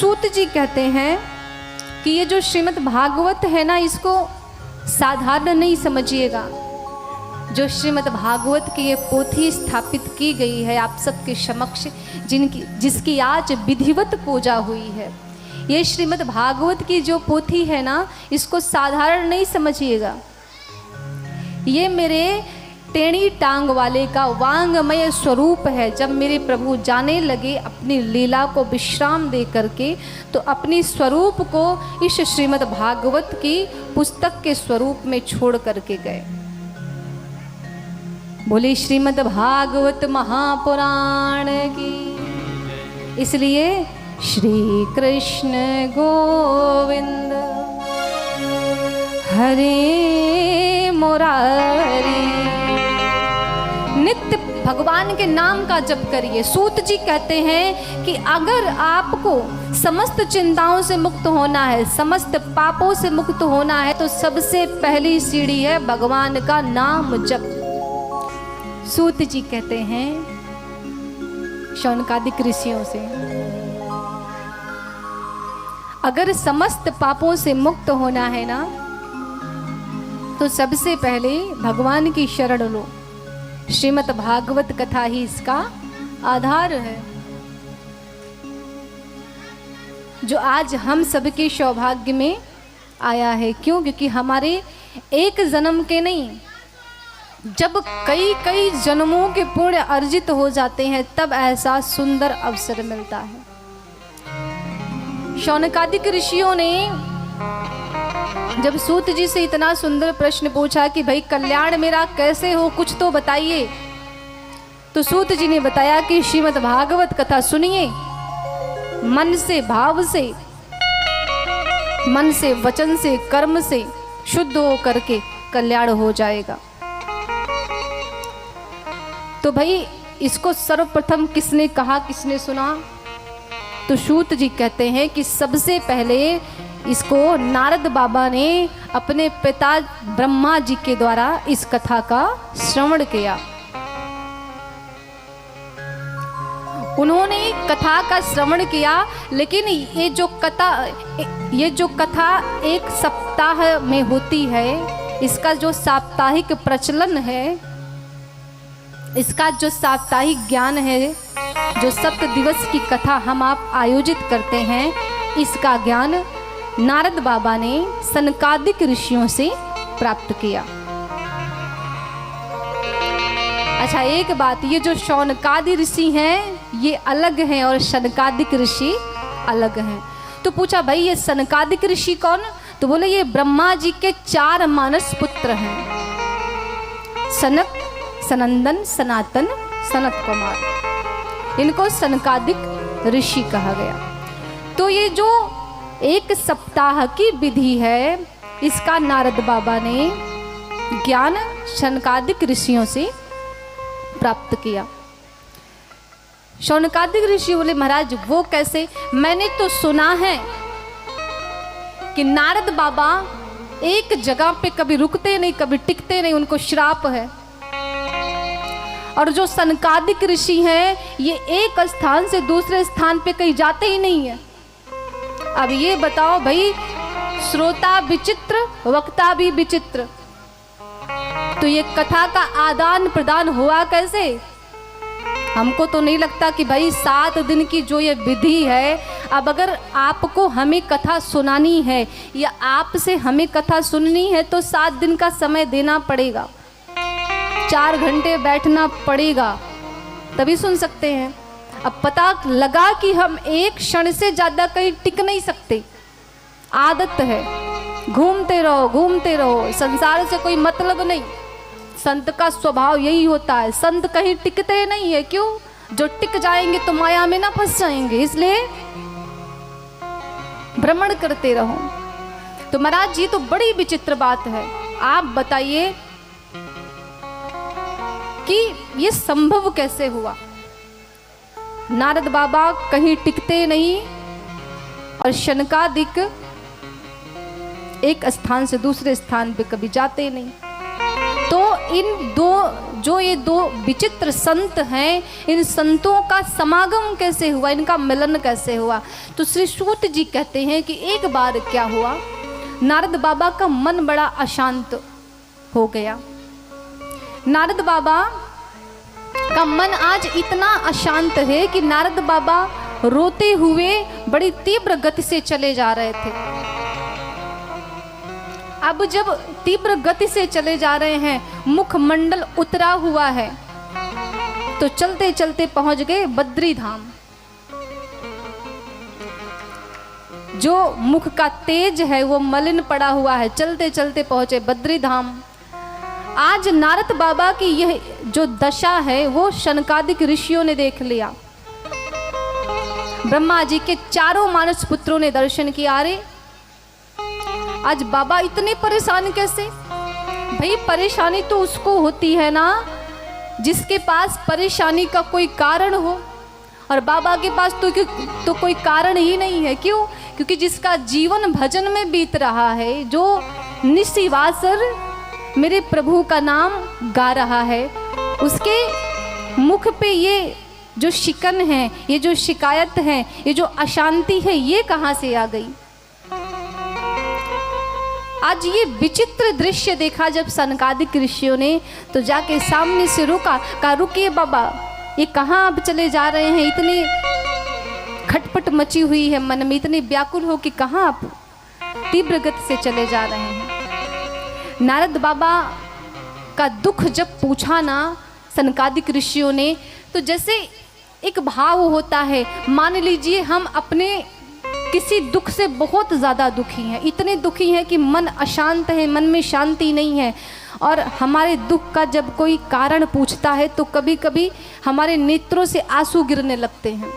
सूत जी कहते हैं कि ये जो श्रीमद् भागवत है ना, इसको साधारण नहीं समझिएगा। जो श्रीमद् भागवत की ये पोथी स्थापित की गई है आप सबके समक्ष, जिसकी आज विधिवत पूजा हुई है, ये श्रीमद् भागवत की जो पोथी है ना, इसको साधारण नहीं समझिएगा। ये मेरे टेढ़ी टांग वाले का वांगमय स्वरूप है। जब मेरे प्रभु जाने लगे अपनी लीला को विश्राम दे करके, तो अपनी स्वरूप को इस श्रीमद् भागवत की पुस्तक के स्वरूप में छोड़ करके गए। बोले श्रीमद् भागवत महापुराण की। इसलिए श्री कृष्ण गोविंद हरे मुरारी, नित्य भगवान के नाम का जप करिए। सूत जी कहते हैं कि अगर आपको समस्त चिंताओं से मुक्त होना है, समस्त पापों से मुक्त होना है, तो सबसे पहली सीढ़ी है भगवान का नाम जप। सूत जी कहते हैं शौनकादिक ऋषियों से, अगर समस्त पापों से मुक्त होना है ना, तो सबसे पहले भगवान की शरण लो। श्रीमद् भागवत कथा ही इसका आधार है, जो आज हम सबके सौभाग्य में आया है। क्यों? क्योंकि हमारे एक जन्म के नहीं, जब कई कई जन्मों के पुण्य अर्जित हो जाते हैं, तब ऐसा सुंदर अवसर मिलता है। शौनकादिक ऋषियों ने जब सूत जी से इतना सुंदर प्रश्न पूछा कि भाई कल्याण मेरा कैसे हो, कुछ तो बताइए, तो सूत जी ने बताया कि श्रीमद् भागवत कथा सुनिए, मन से, भाव से, मन से, वचन से, कर्म से शुद्ध हो करके कल्याण हो जाएगा। तो भाई इसको सर्वप्रथम किसने कहा, किसने सुना? तो सूत जी कहते हैं कि सबसे पहले इसको नारद बाबा ने अपने पिता ब्रह्मा जी के द्वारा इस कथा का श्रवण किया। उन्होंने कथा का श्रवण किया, लेकिन ये जो कथा एक सप्ताह में होती है, इसका जो साप्ताहिक प्रचलन है, इसका जो साप्ताहिक ज्ञान है, जो सप्त दिवस की कथा हम आप आयोजित करते हैं, इसका ज्ञान नारद बाबा ने सनकादिक ऋषियों से प्राप्त किया। अच्छा, एक बात, ये जो शौनकादि ऋषि हैं ये अलग हैं और सनकादिक ऋषि अलग हैं। तो पूछा भाई ये सनकादिक ऋषि कौन? तो बोले ये ब्रह्मा जी के 4 मानस पुत्र हैं, सनक, सनंदन, सनातन, सनत कुमार। इनको सनकादिक ऋषि कहा गया। तो ये जो एक सप्ताह की विधि है, इसका नारद बाबा ने ज्ञान शौनकादिक ऋषियों से प्राप्त किया। शौनकादिक ऋषि बोले महाराज वो कैसे? मैंने तो सुना है कि नारद बाबा एक जगह पे कभी रुकते नहीं, कभी टिकते नहीं, उनको श्राप है। और जो सनकादिक ऋषि हैं ये एक स्थान से दूसरे स्थान पे कहीं जाते ही नहीं है। अब ये बताओ भाई, श्रोता विचित्र, वक्ता भी विचित्र, तो ये कथा का आदान प्रदान हुआ कैसे? हमको तो नहीं लगता कि भाई 7 दिन की जो ये विधि है, अब अगर आपको हमें कथा सुनानी है या आपसे हमें कथा सुननी है, तो 7 दिन का समय देना पड़ेगा, 4 घंटे बैठना पड़ेगा, तभी सुन सकते हैं। अब पता लगा कि हम एक क्षण से ज़्यादा कहीं टिक नहीं सकते, आदत है, घूमते रहो घूमते रहो, संसार से कोई मतलब नहीं। संत का स्वभाव यही होता है, संत कहीं टिकते नहीं है। क्यों? जो टिक जाएंगे तो माया में ना फंस जाएंगे, इसलिए भ्रमण करते रहो। तो महाराज जी तो बड़ी विचित्र बात है, आप बताइए कि ये संभव कैसे हुआ? नारद बाबा कहीं टिकते नहीं और शनकादिक एक स्थान से दूसरे स्थान पे कभी जाते नहीं। तो ये दो विचित्र संत हैं, इन संतों का समागम कैसे हुआ, इनका मिलन कैसे हुआ। तो श्री सूत जी कहते हैं कि एक बार क्या हुआ, नारद बाबा का मन बड़ा अशांत हो गया। नारद बाबा का मन आज इतना अशांत है कि नारद बाबा रोते हुए बड़ी तीव्र गति से चले जा रहे थे। अब जब तीव्र गति से चले जा रहे हैं, मुखमंडल उतरा हुआ है, तो चलते चलते पहुंच गए बद्री धाम। जो मुख का तेज है वो मलिन पड़ा हुआ है, चलते चलते पहुंचे बद्री धाम। आज नारद बाबा की यह जो दशा है वो शनकादिक ऋषियों ने देख लिया। ब्रह्मा जी के चारों मानस पुत्रों ने दर्शन किया। अरे आज बाबा इतने परेशान कैसे? भाई परेशानी तो उसको होती है ना जिसके पास परेशानी का कोई कारण हो, और बाबा के पास तो कोई कारण ही नहीं है। क्यों? क्योंकि जिसका जीवन भजन में बीत रहा है, जो निशिवासर मेरे प्रभु का नाम गा रहा है, उसके मुख पे ये जो शिकन है, ये जो शिकायत है, ये जो अशांति है, ये कहाँ से आ गई? आज ये विचित्र दृश्य देखा जब सनकादिक ऋषियों ने, तो जाके सामने से रुका, कहा रुकिए बाबा, ये कहाँ अब चले जा रहे हैं? इतनी खटपट मची हुई है मन में, इतने व्याकुल हो कि कहाँ आप तीव्र गति से चले जा रहे हैं। नारद बाबा का दुख जब पूछा ना सनकादिक ऋषियों ने, तो जैसे एक भाव होता है, मान लीजिए हम अपने किसी दुख से बहुत ज़्यादा दुखी हैं, इतने दुखी हैं कि मन अशांत है, मन में शांति नहीं है, और हमारे दुख का जब कोई कारण पूछता है तो कभी कभी हमारे नेत्रों से आंसू गिरने लगते हैं।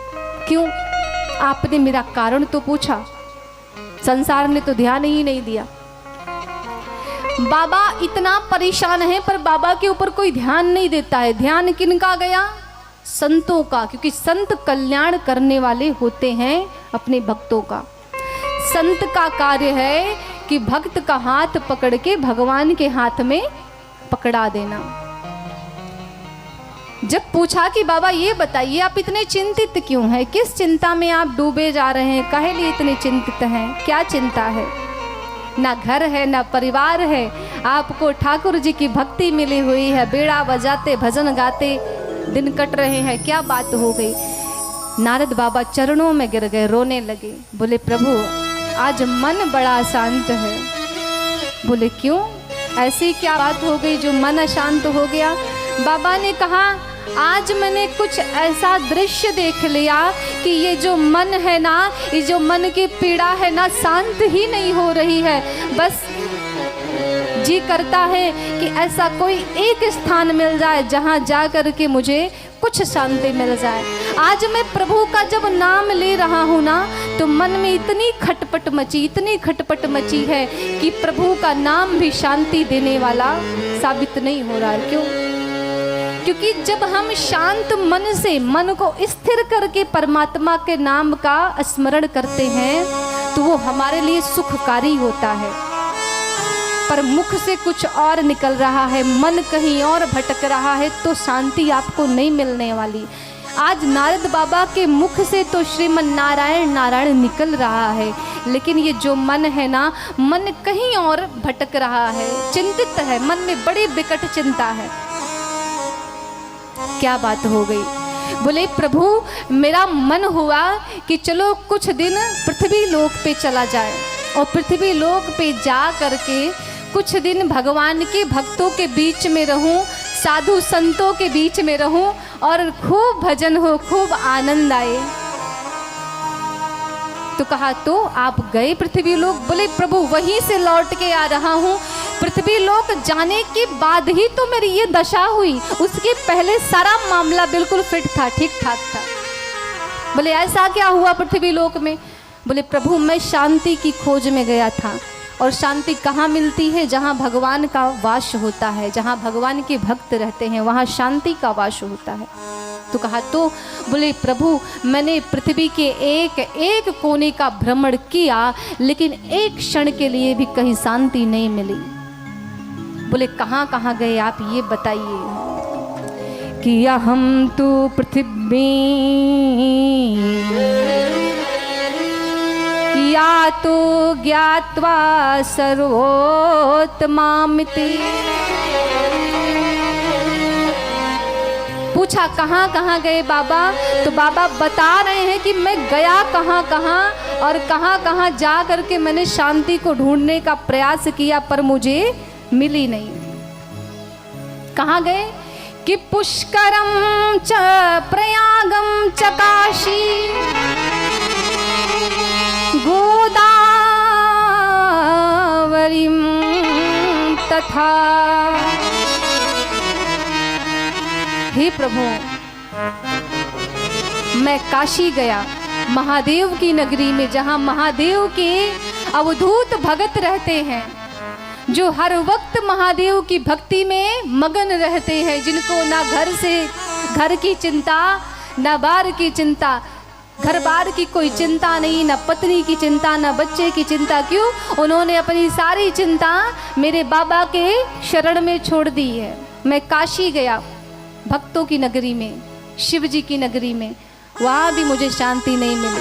क्यों? आपने मेरा कारण तो पूछा, संसार ने तो ध्यान ही नहीं दिया। बाबा इतना परेशान है पर बाबा के ऊपर कोई ध्यान नहीं देता है। ध्यान किनका गया? संतों का, क्योंकि संत कल्याण करने वाले होते हैं अपने भक्तों का। संत का कार्य है कि भक्त का हाथ पकड़ के भगवान के हाथ में पकड़ा देना। जब पूछा कि बाबा ये बताइए आप इतने चिंतित क्यों हैं, किस चिंता में आप डूबे जा रहे हैं, काहे लिए इतने चिंतित हैं, क्या चिंता है? ना घर है ना परिवार है, आपको ठाकुर जी की भक्ति मिली हुई है, बेड़ा बजाते भजन गाते दिन कट रहे हैं, क्या बात हो गई? नारद बाबा चरणों में गिर गए, रोने लगे। बोले प्रभु आज मन बड़ा अशांत है। बोले क्यों, ऐसी क्या बात हो गई जो मन अशांत हो गया? बाबा ने कहा आज मैंने कुछ ऐसा दृश्य देख लिया कि ये जो मन है ना, ये जो मन की पीड़ा है ना, शांत ही नहीं हो रही है। बस जी करता है कि ऐसा कोई एक स्थान मिल जाए जहाँ जा कर के मुझे कुछ शांति मिल जाए। आज मैं प्रभु का जब नाम ले रहा हूँ ना, तो मन में इतनी खटपट मची, इतनी खटपट मची है कि प्रभु का नाम भी शांति देने वाला साबित नहीं हो रहा है। क्यों? क्योंकि जब हम शांत मन से मन को स्थिर करके परमात्मा के नाम का स्मरण करते हैं तो वो हमारे लिए सुखकारी होता है। पर मुख से कुछ और निकल रहा है, मन कहीं और भटक रहा है, तो शांति आपको नहीं मिलने वाली। आज नारद बाबा के मुख से तो श्रीमन नारायण नारायण निकल रहा है, लेकिन ये जो मन है ना, मन कहीं और भटक रहा है, चिंतित है, मन में बड़ी विकट चिंता है। क्या बात हो गई? बोले प्रभु मेरा मन हुआ कि चलो कुछ दिन पृथ्वी लोक पे चला जाए, और पृथ्वी लोक पे जा करके कुछ दिन भगवान के भक्तों के बीच में रहूं, साधु संतों के बीच में रहूं, और खूब भजन हो, खूब आनंद आए। तो कहा तो आप गए पृथ्वी लोक? बोले प्रभु वहीं से लौट के आ रहा हूँ। पृथ्वी लोक जाने के बाद ही तो मेरी ये दशा हुई, उसके पहले सारा मामला बिल्कुल फिट था, ठीक ठाक था। बोले ऐसा क्या हुआ पृथ्वी लोक में? बोले प्रभु मैं शांति की खोज में गया था, और शांति कहाँ मिलती है? जहाँ भगवान का वास होता है, जहाँ भगवान के भक्त रहते हैं, वहाँ शांति का वास होता है। तो कहा तो? बोले प्रभु मैंने पृथ्वी के एक एक कोने का भ्रमण किया, लेकिन एक क्षण के लिए भी कहीं शांति नहीं मिली। बोले कहाँ कहाँ गए आप ये बताइए। कि अहम तु पृथिवी या तो ज्ञात्वा सर्वोत्तमामिति। पूछा कहाँ कहाँ गए बाबा, तो बाबा बता रहे हैं कि मैं गया कहाँ कहाँ और कहाँ कहाँ जा करके मैंने शांति को ढूंढने का प्रयास किया पर मुझे मिली नहीं। कहाँ गए कि पुष्करम च प्रयागम च काशी गोदावरीम तथा। हे प्रभु, मैं काशी गया, महादेव की नगरी में, जहाँ महादेव के अवधूत भगत रहते हैं, जो हर वक्त महादेव की भक्ति में मगन रहते हैं, जिनको ना घर की चिंता, ना बार की चिंता, घर बार की कोई चिंता नहीं, ना पत्नी की चिंता, ना बच्चे की चिंता। क्यों? उन्होंने अपनी सारी चिंता मेरे बाबा के शरण में छोड़ दी है। मैं काशी गया, भक्तों की नगरी में, शिव जी की नगरी में, वहाँ भी मुझे शांति नहीं मिली।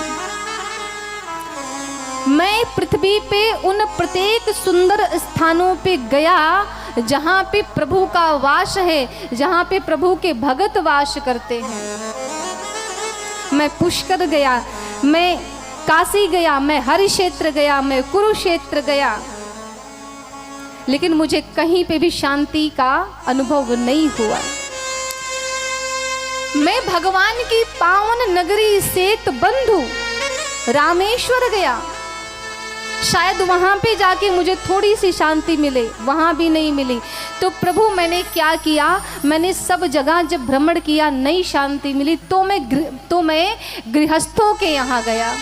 मैं पृथ्वी पे उन प्रत्येक सुंदर स्थानों पे गया जहाँ पे प्रभु का वास है, जहाँ पे प्रभु के भगत वास करते हैं। मैं पुष्कर गया, मैं काशी गया, मैं हरिक्षेत्र गया, मैं कुरुक्षेत्र गया, लेकिन मुझे कहीं पे भी शांति का अनुभव नहीं हुआ। मैं भगवान की पावन नगरी सेत बंधु रामेश्वर गया, शायद वहाँ पे जाके मुझे थोड़ी सी शांति मिले, वहाँ भी नहीं मिली। तो प्रभु मैंने क्या किया, मैंने सब जगह जब भ्रमण किया, नई शांति मिली, तो मैं गृहस्थों के यहाँ गया।